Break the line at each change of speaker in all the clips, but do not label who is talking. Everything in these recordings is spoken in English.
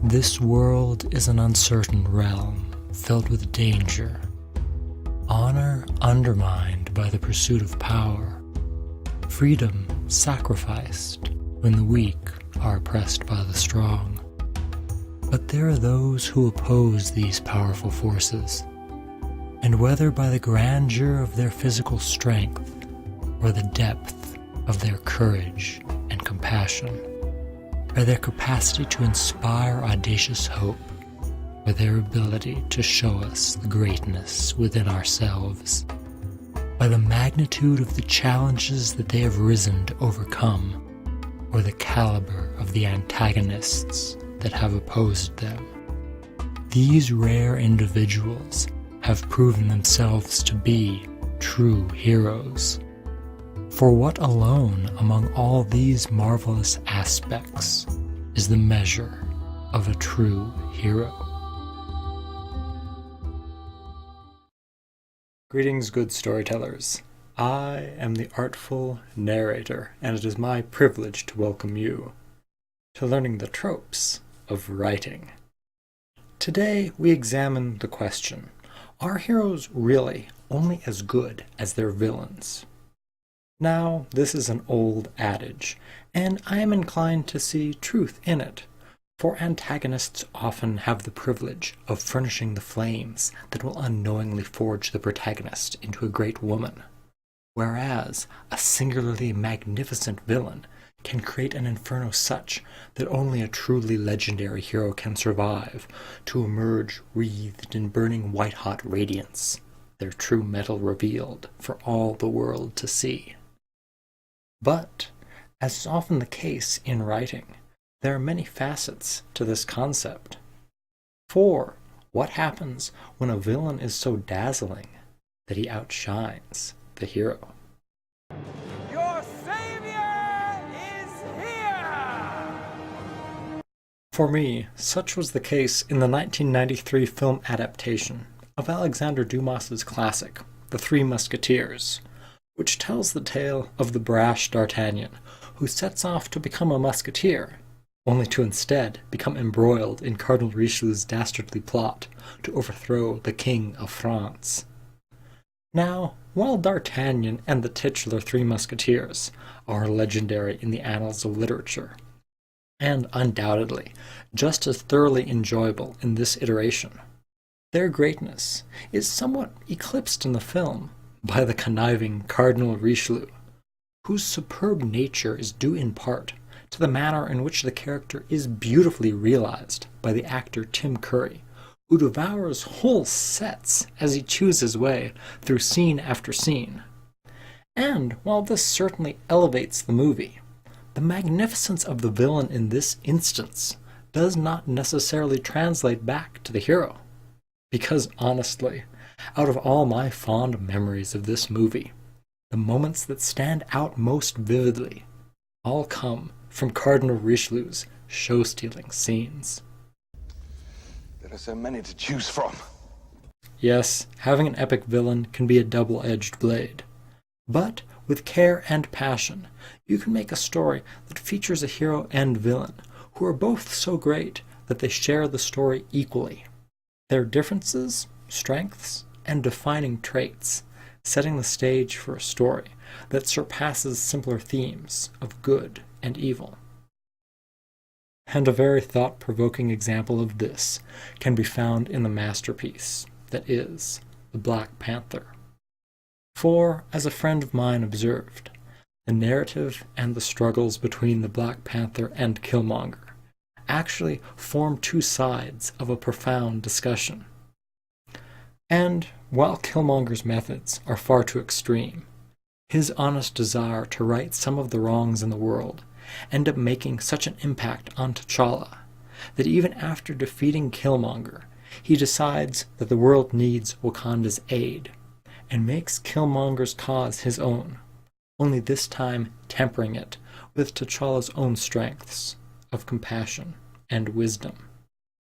This world is an uncertain realm, filled with danger. Honor undermined by the pursuit of power. Freedom sacrificed when the weak are oppressed by the strong. But there are those who oppose these powerful forces, and whether by the grandeur of their physical strength or the depth of their courage and compassion, by their capacity to inspire audacious hope, or their ability to show us the greatness within ourselves, by the magnitude of the challenges that they have risen to overcome, or the caliber of the antagonists that have opposed them. These rare individuals have proven themselves to be true heroes. For what alone among all these marvelous aspects is the measure of a true hero? Greetings, good storytellers. I am the Artful Narrator, and it is my privilege to welcome you to learning the tropes of writing. Today we examine the question, are heroes really only as good as their villains? Now, this is an old adage, and I am inclined to see truth in it, for antagonists often have the privilege of furnishing the flames that will unknowingly forge the protagonist into a great woman, whereas a singularly magnificent villain can create an inferno such that only a truly legendary hero can survive to emerge wreathed in burning white-hot radiance, their true metal revealed for all the world to see. But, as is often the case in writing, there are many facets to this concept. For, what happens when a villain is so dazzling that he outshines the hero?
Your savior is here!
For me, such was the case in the 1993 film adaptation of Alexandre Dumas's classic, The Three Musketeers, which tells the tale of the brash D'Artagnan, who sets off to become a musketeer, only to instead become embroiled in Cardinal Richelieu's dastardly plot to overthrow the King of France. Now, while D'Artagnan and the titular Three Musketeers are legendary in the annals of literature, and undoubtedly just as thoroughly enjoyable in this iteration, their greatness is somewhat eclipsed in the film by the conniving Cardinal Richelieu, whose superb nature is due in part to the manner in which the character is beautifully realized by the actor Tim Curry, who devours whole sets as he chews his way through scene after scene. And while this certainly elevates the movie, the magnificence of the villain in this instance does not necessarily translate back to the hero. Because honestly, out of all my fond memories of this movie, the moments that stand out most vividly all come from Cardinal Richelieu's show-stealing scenes.
There are so many to choose from.
Yes, having an epic villain can be a double-edged blade. But with care and passion, you can make a story that features a hero and villain who are both so great that they share the story equally. Their differences, strengths, and defining traits, setting the stage for a story that surpasses simpler themes of good and evil. And a very thought-provoking example of this can be found in the masterpiece that is The Black Panther. For, as a friend of mine observed, the narrative and the struggles between the Black Panther and Killmonger actually form two sides of a profound discussion. And while Killmonger's methods are far too extreme, his honest desire to right some of the wrongs in the world end up making such an impact on T'Challa that even after defeating Killmonger, he decides that the world needs Wakanda's aid and makes Killmonger's cause his own, only this time tempering it with T'Challa's own strengths of compassion and wisdom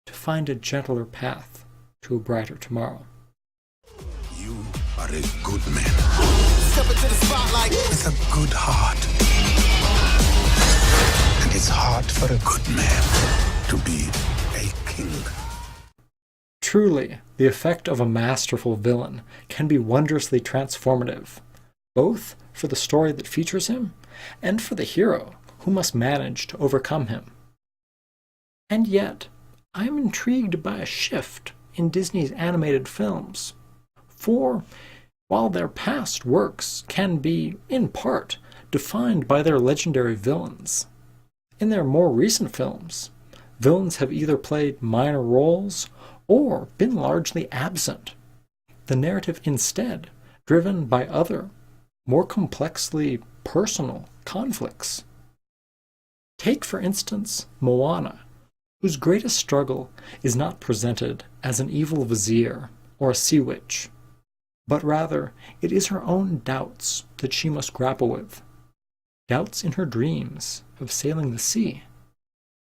to find a gentler path to a brighter tomorrow.
You are a good man. Step into the spotlight with a good heart. And it's hard for a good man to be a king.
Truly, the effect of a masterful villain can be wondrously transformative, both for the story that features him and for the hero who must manage to overcome him. And yet, I am intrigued by a shift in Disney's animated films, for while their past works can be, in part, defined by their legendary villains, in their more recent films, villains have either played minor roles or been largely absent, the narrative instead driven by other, more complexly personal conflicts. Take, for instance, Moana, whose greatest struggle is not presented as an evil vizier or a sea witch, but rather it is her own doubts that she must grapple with. Doubts in her dreams of sailing the sea.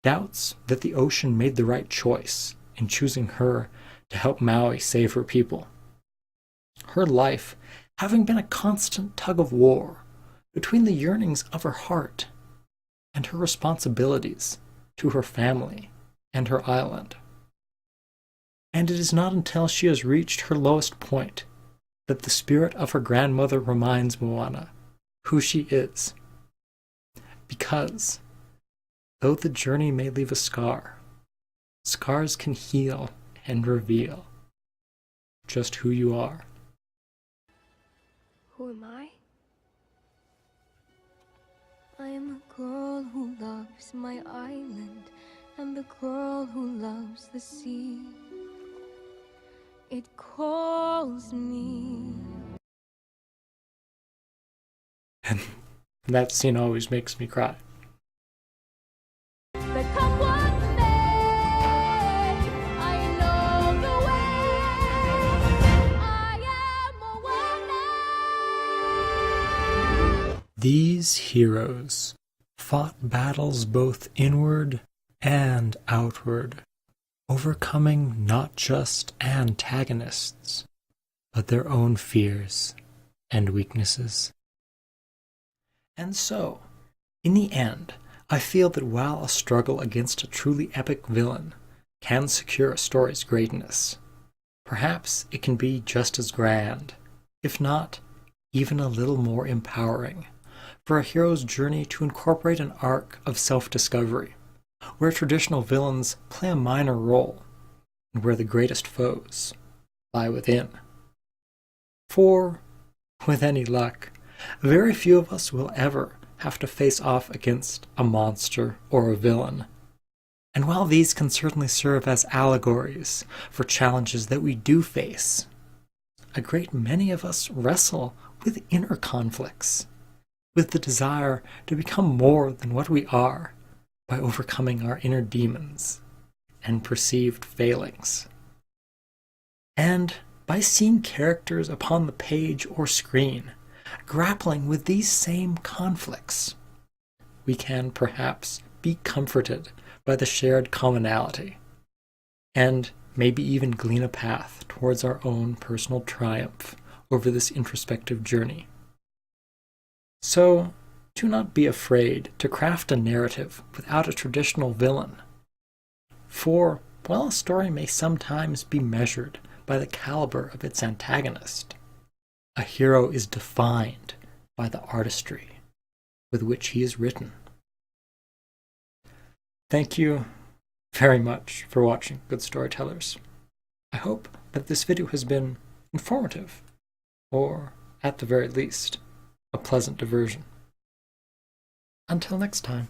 Doubts that the ocean made the right choice in choosing her to help Maui save her people. Her life having been a constant tug of war between the yearnings of her heart and her responsibilities to her family and her island. And it is not until she has reached her lowest point that the spirit of her grandmother reminds Moana who she is. Because, though the journey may leave a scar, scars can heal and reveal just who you are.
Who am I? I am a girl who loves my island and the girl who loves the sea. It calls me.
And that scene always makes me cry.
But come what may, I know the way. I am a woman.
These heroes fought battles both inward and outward, overcoming not just antagonists, but their own fears and weaknesses. And so, in the end, I feel that while a struggle against a truly epic villain can secure a story's greatness, perhaps it can be just as grand, if not even a little more empowering, for a hero's journey to incorporate an arc of self-discovery, where traditional villains play a minor role, and where the greatest foes lie within. For, with any luck, very few of us will ever have to face off against a monster or a villain. And while these can certainly serve as allegories for challenges that we do face, a great many of us wrestle with inner conflicts, with the desire to become more than what we are by overcoming our inner demons and perceived failings. And by seeing characters upon the page or screen grappling with these same conflicts, we can perhaps be comforted by the shared commonality, and maybe even glean a path towards our own personal triumph over this introspective journey. So, do not be afraid to craft a narrative without a traditional villain. For, while a story may sometimes be measured by the caliber of its antagonist, a hero is defined by the artistry with which he is written. Thank you very much for watching, good storytellers. I hope that this video has been informative, or at the very least, a pleasant diversion. Until next time.